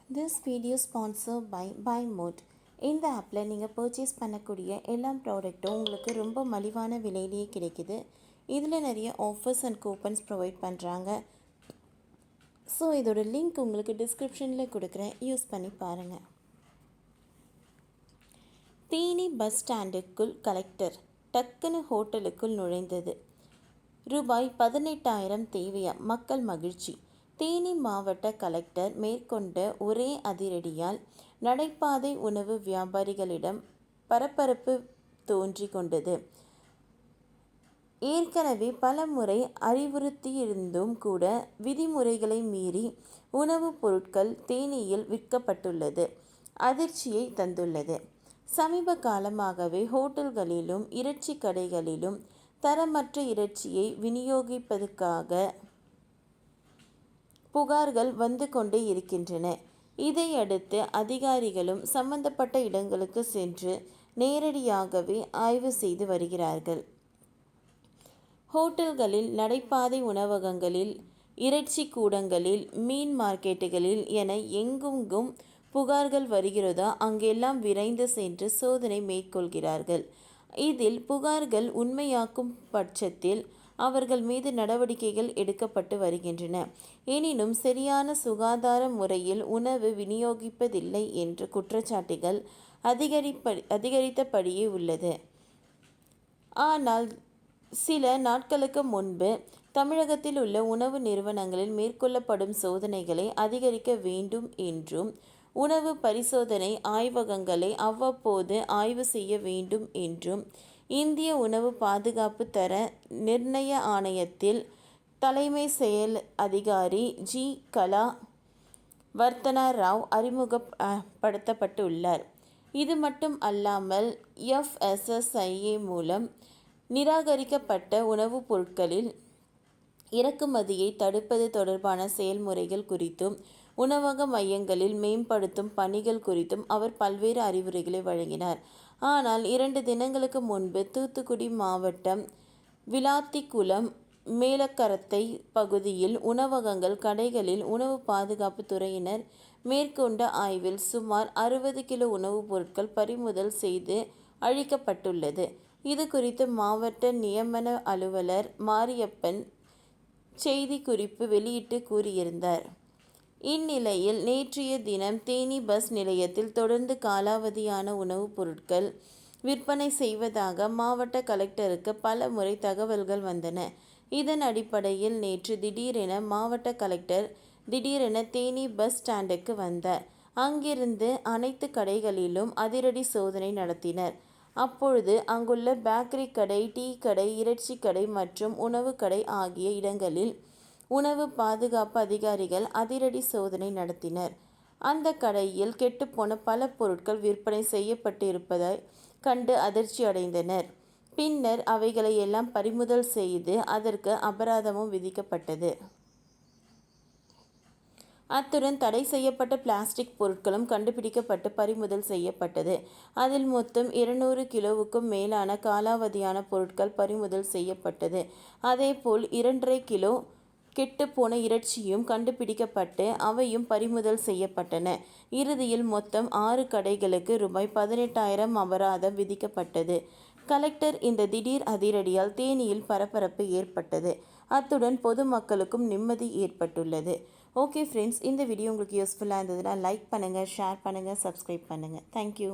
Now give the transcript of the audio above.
This video sponsored by BuyMode. இந்த ஆப்பில் நீங்கள் பர்ச்சேஸ் பண்ணக்கூடிய எல்லா ப்ராடக்ட்டும் உங்களுக்கு ரொம்ப மலிவான விலையிலேயே கிடைக்குது. இதில் நிறைய ஆஃபர்ஸ் அண்ட் கூப்பன்ஸ் ப்ரொவைட் பண்ணுறாங்க. ஸோ இதோட லிங்க் உங்களுக்கு டிஸ்கிரிப்ஷனில் கொடுக்குறேன், யூஸ் பண்ணி பாருங்கள். தேனி பஸ் ஸ்டாண்டுக்குள் கலெக்டர் டக்குன்னு ஹோட்டலுக்குள் நுழைந்தது. ரூபாய் 18,000 தேவையா? மக்கள் மகிழ்ச்சி. தேனி மாவட்ட கலெக்டர் மேற்கொண்ட ஒரே அதிரடியால் நடைபாதை உணவு வியாபாரிகளிடம் பரபரப்பு தோன்றி கொண்டது. ஏற்கனவே பல முறை அறிவுறுத்தியிருந்தும் கூட விதிமுறைகளை மீறி உணவுப் பொருட்கள் தேனியில் விற்கப்பட்டுள்ளது அதிர்ச்சியை தந்துள்ளது. சமீப காலமாகவே ஹோட்டல்களிலும் இறைச்சி கடைகளிலும் தரமற்ற இறைச்சியை விநியோகிப்பதற்காக புகார்கள் வந்து கொண்டே இருக்கின்றன. இதையடுத்து அதிகாரிகளும் சம்பந்தப்பட்ட இடங்களுக்கு சென்று நேரடியாகவே ஆய்வு செய்து வருகிறார்கள். ஹோட்டல்களில், நடைபாதை உணவகங்களில், இறைச்சி கூடங்களில், மீன் மார்க்கெட்டுகளில் என எங்கெங்கும் புகார்கள் வருகிறதோ அங்கெல்லாம் விரைந்து சென்று சோதனை மேற்கொள்கிறார்கள். இதில் புகார்கள் உண்மையாக்கும் பட்சத்தில் அவர்கள் மீது நடவடிக்கைகள் எடுக்கப்பட்டு வருகின்றன. எனினும் சரியான சுகாதார முறையில் உணவு விநியோகிப்பதில்லை என்ற குற்றச்சாட்டுகள் அதிகரித்தபடியே உள்ளது. ஆனால் சில நாட்களுக்கு முன்பு தமிழகத்தில் உள்ள உணவு நிறுவனங்களில் மேற்கொள்ளப்படும் சோதனைகளை அதிகரிக்க வேண்டும் என்றும், உணவு பரிசோதனை ஆய்வகங்களை அவ்வப்போது ஆய்வு செய்ய வேண்டும் என்றும் இந்திய உணவு பாதுகாப்பு தர நிர்ணய ஆணையத்தில் தலைமை செயல் அதிகாரி ஜி. கலா வர்த்தனா ராவ் அறிமுகப்படுத்தப்பட்டுள்ளார். இது மட்டும் அல்லாமல் FSSAI மூலம் நிராகரிக்கப்பட்ட உணவுப் பொருட்களில் இறக்குமதியை தடுப்பது தொடர்பான செயல்முறைகள் குறித்தும், உணவக மையங்களில் மேம்படுத்தும் பணிகள் குறித்தும் அவர் பல்வேறு அறிவுரைகளை வழங்கினார். ஆனால் 2 தினங்களுக்கு முன்பு தூத்துக்குடி மாவட்டம் விளாத்திக்குளம் மேலக்கரத்தை பகுதியில் உணவகங்கள், கடைகளில் உணவு பாதுகாப்பு துறையினர் மேற்கொண்ட ஆய்வில் சுமார் 60 கிலோ உணவுப் பொருட்கள் பறிமுதல் செய்து அழிக்கப்பட்டுள்ளது. இது குறித்து மாவட்ட நியமன அலுவலர் மாரியப்பன் செய்திக்குறிப்பு வெளியிட்டு கூறியிருந்தார். இந்நிலையில் நேற்றைய தினம் தேனி பஸ் நிலையத்தில் தொடர்ந்து காலாவதியான உணவுப் பொருட்கள் விற்பனை செய்வதாக மாவட்ட கலெக்டருக்கு பல முறை தகவல்கள் வந்தன. இதன் அடிப்படையில் நேற்று திடீரென மாவட்ட கலெக்டர் தேனி பஸ் ஸ்டாண்டுக்கு வந்தார். அங்கிருந்து அனைத்து கடைகளிலும் அதிரடி சோதனை நடத்தினர். அப்பொழுது அங்குள்ள பேக்கரி கடை, டீ கடை, இறைச்சி கடை மற்றும் உணவு கடை ஆகிய இடங்களில் உணவு பாதுகாப்பு அதிகாரிகள் அதிரடி சோதனை நடத்தினர். அந்த கடையில் கெட்டுப்போன பல பொருட்கள் விற்பனை செய்யப்பட்டு இருப்பதை கண்டு அதிர்ச்சி அடைந்தனர். பின்னர் அவைகளை எல்லாம் பறிமுதல் செய்து அதற்கு அபராதமும் விதிக்கப்பட்டது. அத்துடன் தடை செய்யப்பட்ட பிளாஸ்டிக் பொருட்களும் கண்டுபிடிக்கப்பட்டு பறிமுதல் செய்யப்பட்டது. அதில் மொத்தம் 200 கிலோவுக்கும் மேலான காலாவதியான பொருட்கள் பறிமுதல் செய்யப்பட்டது. அதேபோல் 2.5 கிலோ கெட்டுப்போன இறைச்சியும் கண்டுபிடிக்கப்பட்டு அவையும் பறிமுதல் செய்யப்பட்டன. இறுதியில் மொத்தம் 6 கடைகளுக்கு ரூபாய் 18,000 அபராதம் விதிக்கப்பட்டது. கலெக்டர் இந்த திடீர் அதிரடியால் தேனியில் பரபரப்பு ஏற்பட்டது. அத்துடன் பொதுமக்களுக்கும் நிம்மதி ஏற்பட்டுள்ளது. ஓகே ஃப்ரெண்ட்ஸ், இந்த வீடியோ உங்களுக்கு யூஸ்ஃபுல்லாக இருந்ததுன்னா லைக் பண்ணுங்கள், ஷேர் பண்ணுங்கள், சப்ஸ்கிரைப் பண்ணுங்கள். தேங்க்யூ.